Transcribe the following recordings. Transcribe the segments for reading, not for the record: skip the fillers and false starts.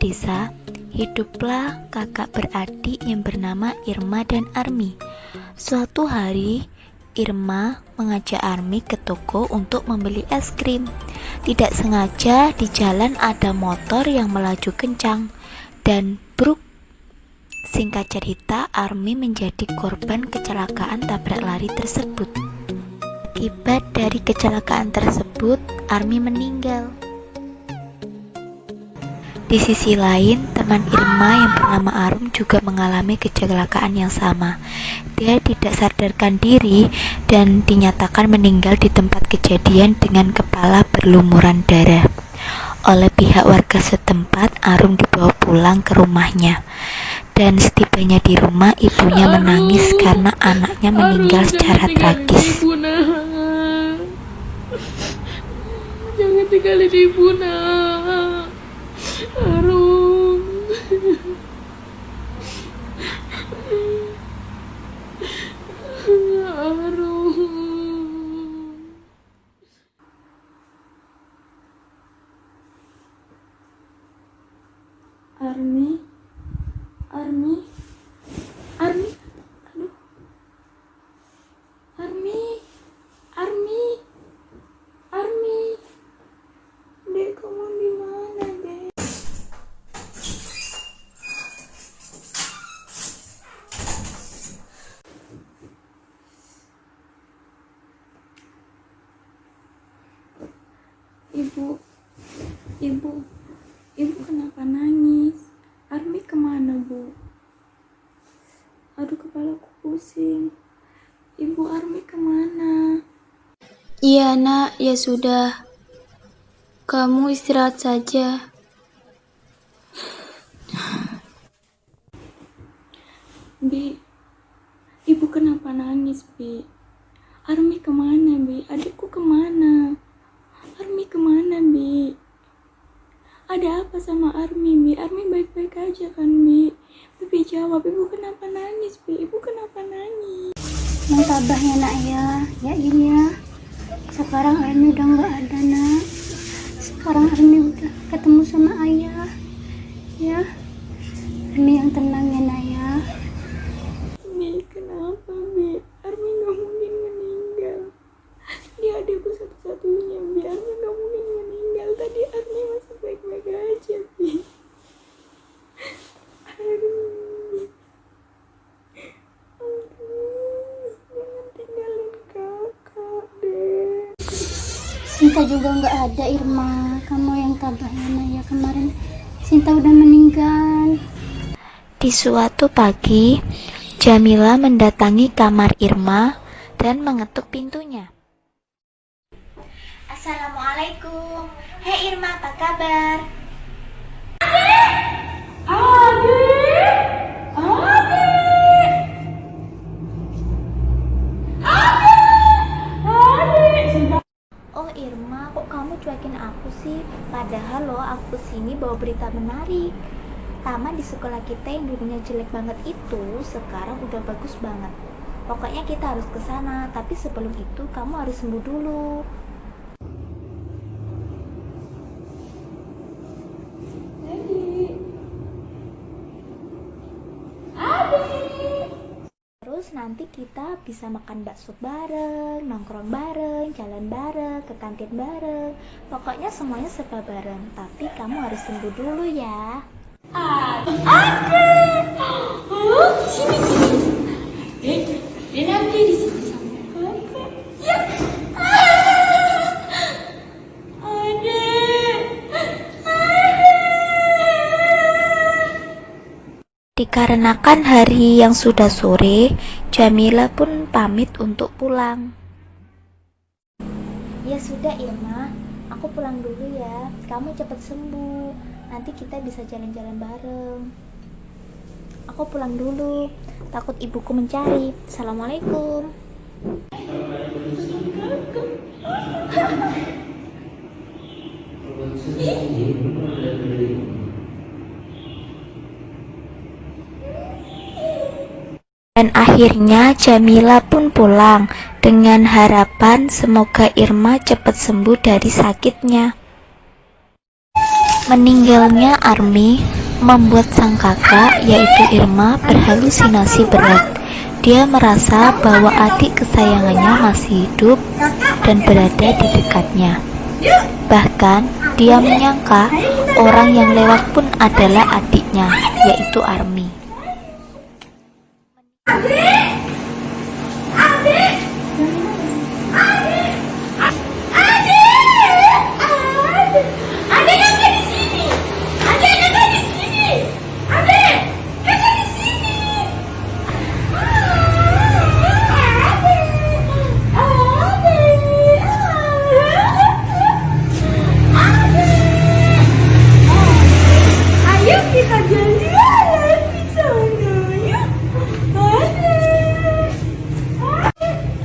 desa, hiduplah kakak beradik yang bernama Irma dan Armi. Suatu hari, Irma mengajak Armi ke toko untuk membeli es krim. Tidak sengaja di jalan ada motor yang melaju kencang dan bruk. Singkat cerita, Armi menjadi korban kecelakaan tabrak lari tersebut. Akibat dari kecelakaan tersebut, Armi meninggal. Di sisi lain, teman Irma yang bernama Arum juga mengalami kecelakaan yang sama. Dia tidak sadarkan diri dan dinyatakan meninggal di tempat kejadian dengan kepala berlumuran darah. Oleh pihak warga setempat, Arum dibawa pulang ke rumahnya. Dan setibanya di rumah, ibunya menangis karena anaknya meninggal secara tragis. Jangan tinggalin ibu, nak. Arum. Armi, Armi, Armi, aduh, Armi, Armi, Armi, Dek, kamu di mana, Dek? Ibu kenapa nangis? Armi kemana, Bu? Aduh, kepalaku pusing. Ibu, Armi kemana? Iya nak, ya sudah. Kamu istirahat saja. Bi, ibu kenapa nangis, Bi? Armi kemana, Bi? Adikku kemana? Armi kemana, Bi? Ada apa sama Armi, Bi? Armi baik-baik aja kan, Bi? Bibi jawab, ibu kenapa nangis, Bi? Ibu kenapa nangis? Yang tabah ya nak ya, ya ini ya. Sekarang Armi udah nggak ada nak. Sekarang Armi udah ketemu sama ayah, ya. Armi yang tenang ya nak ya. Bi, kenapa, Bi? Armi nggak mungkin meninggal. Dia adikku satu-satunya, Bi. Armi nggak mungkin meninggal. Tadi Armi masih baik-baik aja, Bi. Aduh, jangan tinggalin kakak deh. Sinta juga nggak ada, Irma. Kamu yang tabah ya nak ya. Kemarin Sinta udah meninggal. Di suatu pagi, Jamila mendatangi kamar Irma dan mengetuk pintunya. Assalamualaikum. Hei Irma, apa kabar? Oh Irma, kok kamu cuekin aku sih? Padahal loh aku sini bawa berita menarik. Taman di sekolah kita yang dulunya jelek banget itu sekarang udah bagus banget. Pokoknya kita harus ke sana, tapi sebelum itu kamu harus sembuh dulu. Terus nanti kita bisa makan bakso bareng, nongkrong bareng, jalan bareng, ke kantin bareng. Pokoknya semuanya serba bareng, tapi kamu harus sembuh dulu ya. Dia nanti di sini sama kakak. Ya. Dikarenakan hari yang sudah sore, Jamila pun pamit untuk pulang. Ya sudah Irma, aku pulang dulu ya. Kamu cepat sembuh, nanti kita bisa jalan-jalan bareng. Aku pulang dulu, takut ibuku mencari. Assalamualaikum. Dan akhirnya Jamila pun pulang dengan harapan semoga Irma cepat sembuh dari sakitnya. Meninggalnya Armi membuat sang kakak, yaitu Irma, berhalusinasi berat. Dia merasa bahwa adik kesayangannya masih hidup dan berada di dekatnya. Bahkan, dia menyangka orang yang lewat pun adalah adiknya, yaitu Army.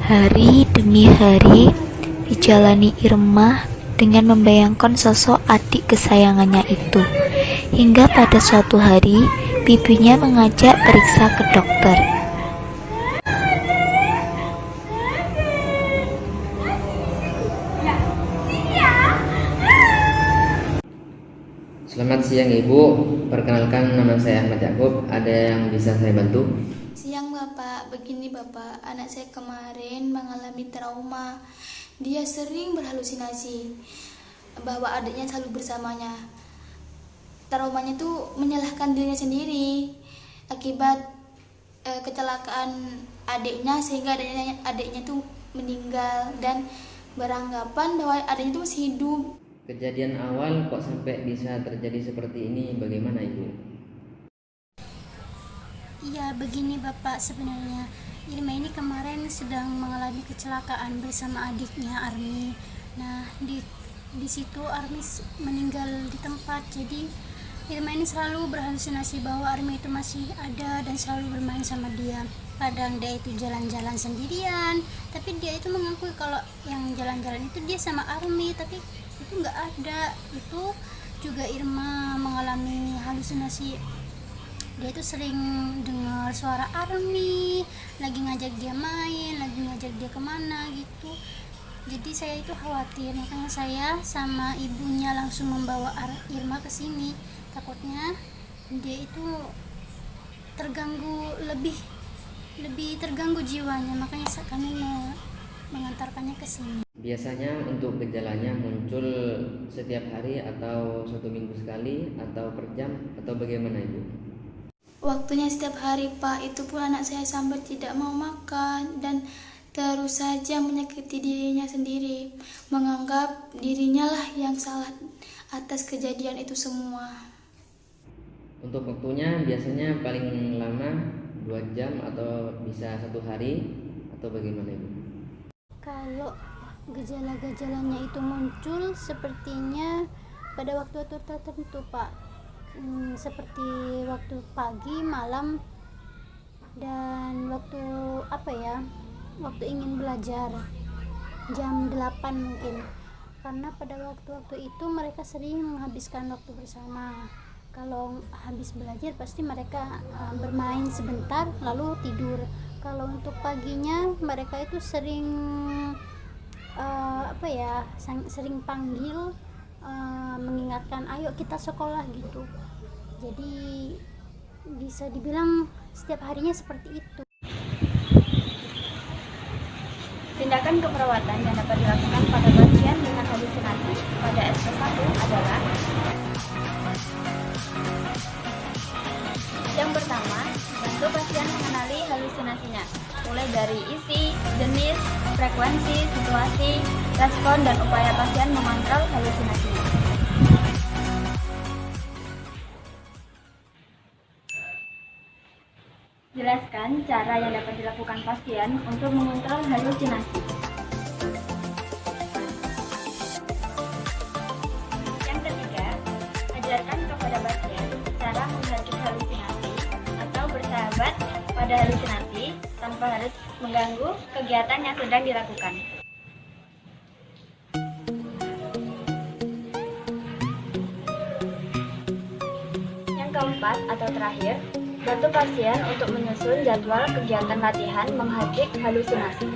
Hari demi hari dijalani Irma dengan membayangkan sosok adik kesayangannya itu. Hingga pada suatu hari, bibinya mengajak periksa ke dokter. Selamat siang Ibu, perkenalkan nama saya Ahmad Yakub. Ada yang bisa saya bantu? Siang Bapak, begini Bapak, anak saya kemarin mengalami trauma. Dia sering berhalusinasi bahwa adiknya selalu bersamanya. Traumanya tuh menyalahkan dirinya sendiri akibat kecelakaan adiknya, sehingga adiknya tuh meninggal dan beranggapan bahwa adiknya tuh masih hidup. Kejadian awal kok sampai bisa terjadi seperti ini, bagaimana Ibu? Iya, begini Bapak, sebenarnya Irma ini kemarin sedang mengalami kecelakaan bersama adiknya Army. Nah, di situ Army meninggal di tempat. Jadi Irma ini selalu berhalusinasi bahwa Army itu masih ada dan selalu bermain sama dia. Kadang dia itu jalan-jalan sendirian, tapi dia itu mengakui kalau yang jalan-jalan itu dia sama Army, tapi itu nggak ada. Itu juga Irma mengalami halusinasi. Dia itu sering dengar suara Army lagi ngajak dia main, lagi ngajak dia kemana gitu. Jadi saya itu khawatir, makanya saya sama ibunya langsung membawa Irma ke sini. Takutnya dia itu terganggu, lebih terganggu jiwanya, makanya kami mau mengantarkannya ke sini. Biasanya untuk gejalanya muncul setiap hari atau 1 minggu sekali atau per jam atau bagaimana Ibu? Waktunya setiap hari Pak, itu pun anak saya sampai tidak mau makan dan terus saja menyakiti dirinya sendiri, menganggap dirinya lah yang salah atas kejadian itu semua. Untuk waktunya biasanya paling lama 2 jam atau bisa 1 hari atau bagaimana Ibu? Kalau gejala-gejalanya itu muncul sepertinya pada waktu-waktu tertentu Pak, seperti waktu pagi, malam, dan waktu waktu ingin belajar jam 8 mungkin, karena pada waktu-waktu itu mereka sering menghabiskan waktu bersama. Kalau habis belajar pasti mereka bermain sebentar lalu tidur. Kalau untuk paginya mereka itu sering sering panggil, mengingatkan ayo kita sekolah gitu. Jadi bisa dibilang setiap harinya seperti itu. Tindakan keperawatan yang dapat dilakukan pada pasien dengan halusinasi pada SP1 adalah: yang pertama, bantu pasien mengenali halusinasinya, mulai dari isi, jenis, frekuensi, situasi, respon, dan upaya pasien mengontrol halusinasinya. Jelaskan cara yang dapat dilakukan pasien untuk mengontrol halusinasi. Yang ketiga, ajarkan kepada pasien cara menghargai halusinasi atau bersahabat pada halusinasi tanpa harus mengganggu kegiatan yang sedang dilakukan. Yang keempat atau terakhir, bantu pasien untuk menyusun jadwal kegiatan latihan menghadiri halusinasi.